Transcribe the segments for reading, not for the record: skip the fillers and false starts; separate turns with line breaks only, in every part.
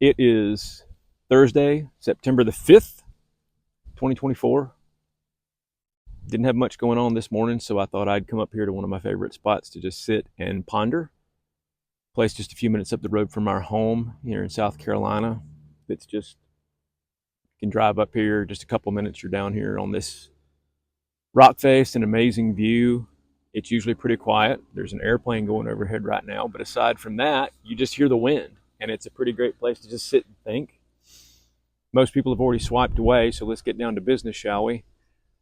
It is Thursday, September the 5th, 2024. Didn't have much going on this morning, so I thought I'd come up here to one of my favorite spots to just sit and ponder. Place just a few minutes up the road from our home here in South Carolina. It's just, you can drive up here just a couple minutes, you're down here on this rock face, an amazing view. It's usually pretty quiet. There's an airplane going overhead right now, but aside from that, you just hear the wind, and it's a pretty great place to just sit and think. Most people have already swiped away, so let's get down to business, shall we?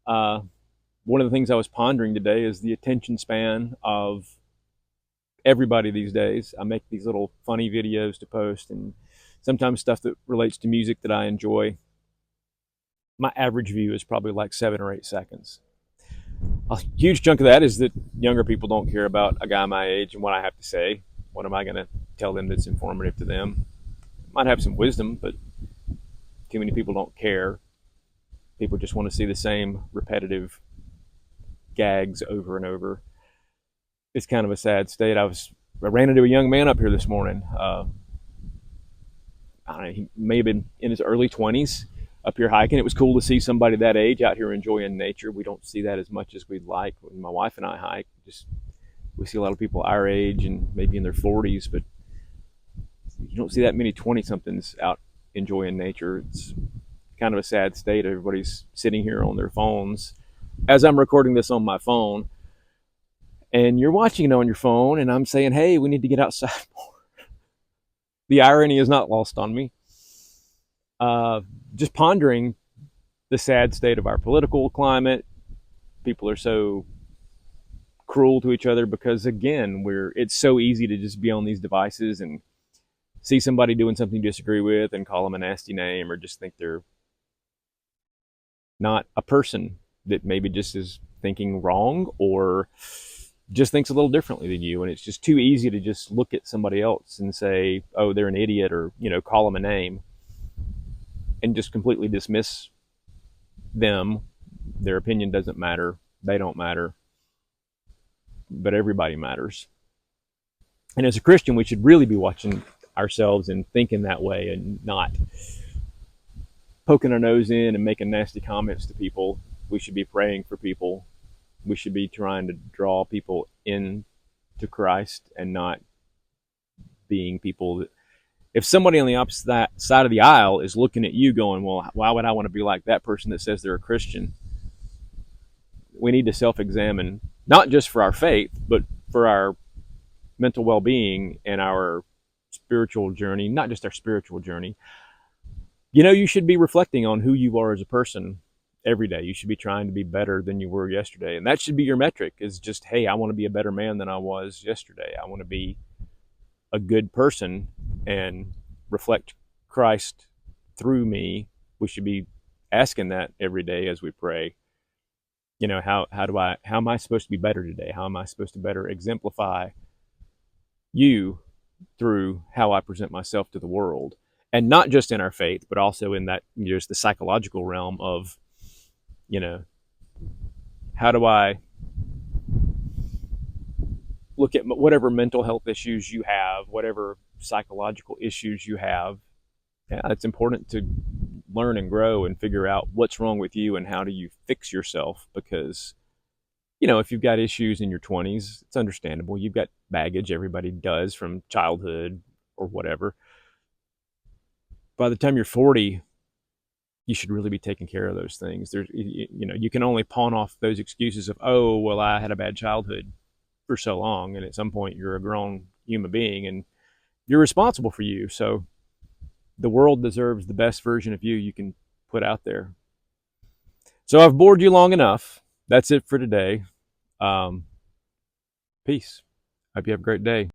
One of the things I was pondering today is the attention span of everybody these days. I make these little funny videos to post, and sometimes stuff that relates to music that I enjoy. My average view is probably like 7 or 8 seconds. A huge chunk of that is that younger people don't care about a guy my age and what I have to say. What am I going to tell them that's informative to them? Might have some wisdom, but too many people don't care. People just want to see the same repetitive gags over and over. It's kind of a sad state. I ran into a young man up here this morning. I don't know, he may have been in his early 20s up here hiking. It was cool to see somebody that age out here enjoying nature. We don't see that as much as we'd like. When my wife and I hike, we see a lot of people our age and maybe in their 40s, but you don't see that many 20-somethings out enjoying nature. It's kind of a sad state. Everybody's sitting here on their phones. As I'm recording this on my phone, and you're watching it on your phone, and I'm saying, hey, we need to get outside more. The irony is not lost on me. Just pondering the sad state of our political climate. People are so cruel to each other because, again, it's so easy to just be on these devices and see somebody doing something you disagree with and call them a nasty name, or just think they're not a person, that maybe just is thinking wrong or just thinks a little differently than you. And it's just too easy to just look at somebody else and say, oh, they're an idiot, or, call them a name, and just completely dismiss them. Their opinion doesn't matter. They don't matter. But everybody matters. And as a Christian, we should really be watching ourselves and thinking that way, and not poking our nose in and making nasty comments to people. We should be praying for people. We should be trying to draw people in to Christ, and not being people that, if somebody on the opposite side of the aisle is looking at you going, well, why would I want to be like that person that says they're a Christian? We need to self-examine, not just for our faith, but for our mental well-being and our spiritual journey. Not just our spiritual journey. You should be reflecting on who you are as a person every day. You should be trying to be better than you were yesterday. And that should be your metric, is just, hey, I want to be a better man than I was yesterday. I want to be a good person and reflect Christ through me. We should be asking that every day as we pray. How am I supposed to be better today? How am I supposed to better exemplify you through how I present myself to the world? And not just in our faith, but also in that, just the psychological realm of, how do I look at whatever mental health issues you have, whatever psychological issues you have. Yeah, it's important to learn and grow and figure out what's wrong with you and how do you fix yourself. Because, if you've got issues in your 20s, it's understandable. You've got baggage. Everybody does, from childhood or whatever. By the time you're 40, you should really be taking care of those things. You can only pawn off those excuses of, oh, well, I had a bad childhood, for so long, and at some point you're a grown human being and you're responsible for you. So the world deserves the best version of you can put out there. So I've bored you long enough. That's it for today. Peace. Hope you have a great day.